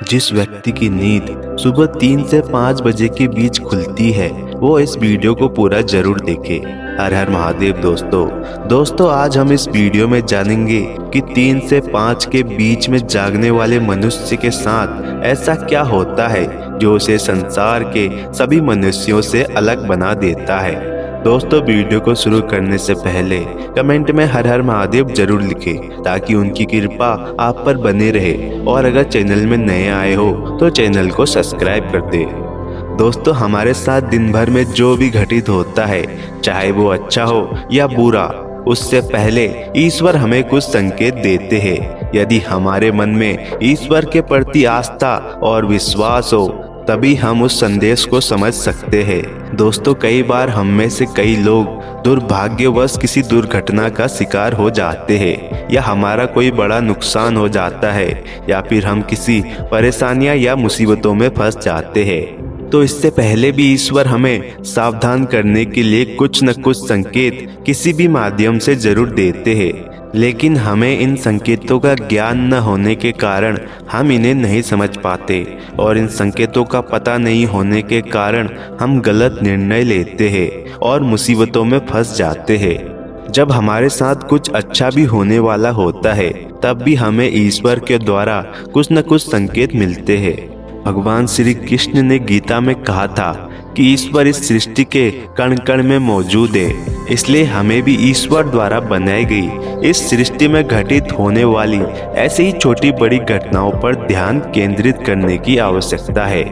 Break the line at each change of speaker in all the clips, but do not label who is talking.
जिस व्यक्ति की नींद सुबह 3 से 5 बजे के बीच खुलती है वो इस वीडियो को पूरा जरूर देखे। हर हर महादेव दोस्तों आज हम इस वीडियो में जानेंगे कि 3 से 5 के बीच में जागने वाले मनुष्य के साथ ऐसा क्या होता है जो उसे संसार के सभी मनुष्यों से अलग बना देता है। दोस्तों वीडियो को शुरू करने से पहले कमेंट में हर हर महादेव जरूर लिखें ताकि उनकी कृपा आप पर बने रहे, और अगर चैनल में नए आए हो तो चैनल को सब्सक्राइब कर दे। दोस्तों हमारे साथ दिन भर में जो भी घटित होता है, चाहे वो अच्छा हो या बुरा, उससे पहले ईश्वर हमें कुछ संकेत देते हैं। यदि हमारे मन में ईश्वर के प्रति आस्था और विश्वास हो तभी हम उस संदेश को समझ सकते हैं। दोस्तों कई बार हम में से कई लोग दुर्भाग्यवश किसी दुर्घटना का शिकार हो जाते हैं, या हमारा कोई बड़ा नुकसान हो जाता है, या फिर हम किसी परेशानियां या मुसीबतों में फंस जाते हैं। तो इससे पहले भी ईश्वर हमें सावधान करने के लिए कुछ न कुछ संकेत किसी भी माध्यम से जरूर देते हैं, लेकिन हमें इन संकेतों का ज्ञान न होने के कारण हम इन्हें नहीं समझ पाते, और इन संकेतों का पता नहीं होने के कारण हम गलत निर्णय लेते हैं और मुसीबतों में फंस जाते हैं। जब हमारे साथ कुछ अच्छा भी होने वाला होता है तब भी हमें ईश्वर के द्वारा कुछ न कुछ संकेत मिलते हैं। भगवान श्री कृष्ण ने गीता में कहा था कि ईश्वर इस सृष्टि के कण कण में मौजूद है, इसलिए हमें भी ईश्वर द्वारा बनाई गई इस सृष्टि में घटित होने वाली ऐसे ही छोटी बड़ी घटनाओं पर ध्यान केंद्रित करने की आवश्यकता है,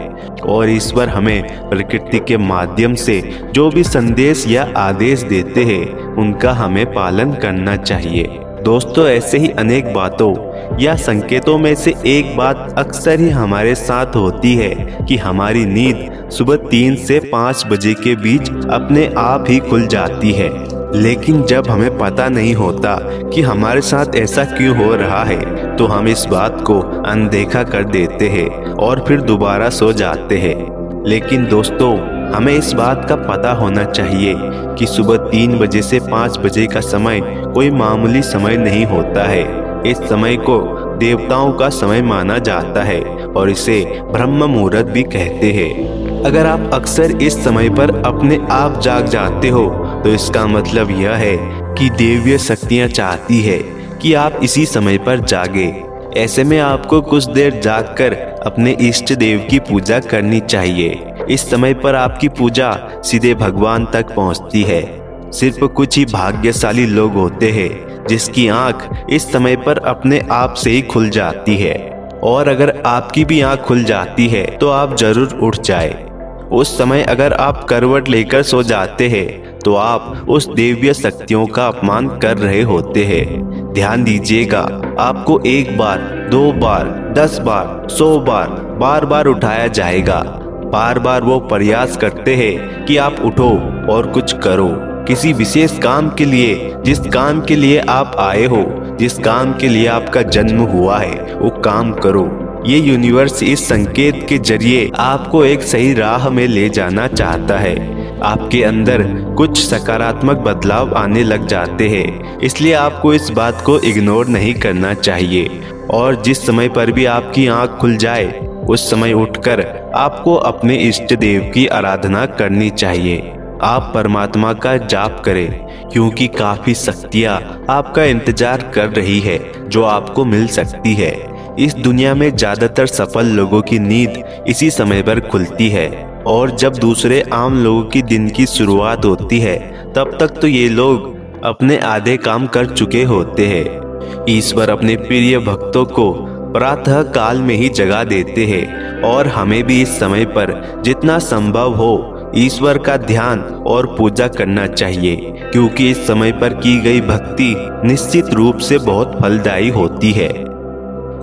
और ईश्वर हमें प्रकृति के माध्यम से जो भी संदेश या आदेश देते हैं उनका हमें पालन करना चाहिए। दोस्तों ऐसे ही अनेक बातों या संकेतों में से एक बात अक्सर ही हमारे साथ होती है कि हमारी नींद सुबह 3 से 5 बजे के बीच अपने आप ही खुल जाती है। लेकिन जब हमें पता नहीं होता कि हमारे साथ ऐसा क्यों हो रहा है तो हम इस बात को अनदेखा कर देते हैं और फिर दोबारा सो जाते हैं। लेकिन दोस्तों हमें इस बात का पता होना चाहिए कि सुबह 3 बजे से 5 बजे का समय कोई मामूली समय नहीं होता है। इस समय को देवताओं का समय माना जाता है और इसे ब्रह्म मुहूर्त भी कहते हैं। अगर आप अक्सर इस समय पर अपने आप जाग जाते हो तो इसका मतलब यह है कि देवीय शक्तियां चाहती है कि आप इसी समय पर जागे। ऐसे में आपको कुछ देर जागकर अपने इष्ट देव की पूजा करनी चाहिए। इस समय पर आपकी पूजा सीधे भगवान तक पहुंचती है। सिर्फ कुछ ही भाग्यशाली लोग होते हैं जिसकी आंख इस समय पर अपने आप से ही खुल जाती है, और अगर आपकी भी आंख खुल जाती है तो आप जरूर उठ जाए। उस समय अगर आप करवट लेकर सो जाते हैं तो आप उस देवीय शक्तियों का अपमान कर रहे होते हैं। ध्यान दीजिएगा, आपको 1 बार 2 बार 10 बार 100 बार बार बार उठाया जाएगा। बार बार वो प्रयास करते हैं कि आप उठो और कुछ करो, किसी विशेष काम के लिए, जिस काम के लिए आप आए हो, जिस काम के लिए आपका जन्म हुआ है वो काम करो। ये यूनिवर्स इस संकेत के जरिए आपको एक सही राह में ले जाना चाहता है। आपके अंदर कुछ सकारात्मक बदलाव आने लग जाते हैं, इसलिए आपको इस बात को इग्नोर नहीं करना चाहिए, और जिस समय पर भी आपकी आंख खुल जाए उस समय उठकर आपको अपने इष्ट देव की आराधना करनी चाहिए। आप परमात्मा का जाप करें क्योंकि काफी शक्तियाँ आपका इंतजार कर रही है जो आपको मिल सकती है। इस दुनिया में ज्यादातर सफल लोगों की नींद इसी समय पर खुलती है, और जब दूसरे आम लोगों की दिन की शुरुआत होती है तब तक तो ये लोग अपने आधे काम कर चुके होते हैं। ईश्वर अपने प्रिय भक्तों को प्रातः काल में ही जगा देते हैं, और हमें भी इस समय पर जितना संभव हो ईश्वर का ध्यान और पूजा करना चाहिए, क्योंकि इस समय पर की गई भक्ति निश्चित रूप से बहुत फलदायी होती है।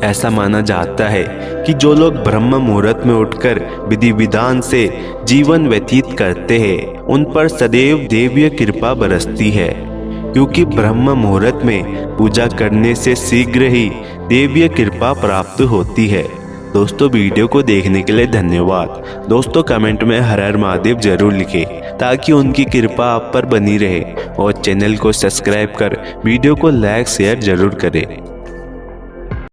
ऐसा माना जाता है कि जो लोग ब्रह्म मुहूर्त में उठकर विधि विधान से जीवन व्यतीत करते हैं उन पर सदैव देवीय कृपा बरसती है, क्योंकि ब्रह्म मुहूर्त में पूजा करने से शीघ्र ही देवीय कृपा प्राप्त होती है। दोस्तों वीडियो को देखने के लिए धन्यवाद। दोस्तों कमेंट में हर हर महादेव जरूर लिखें ताकि उनकी कृपा आप पर बनी रहे, और चैनल को सब्सक्राइब कर वीडियो को लाइक शेयर जरूर करें।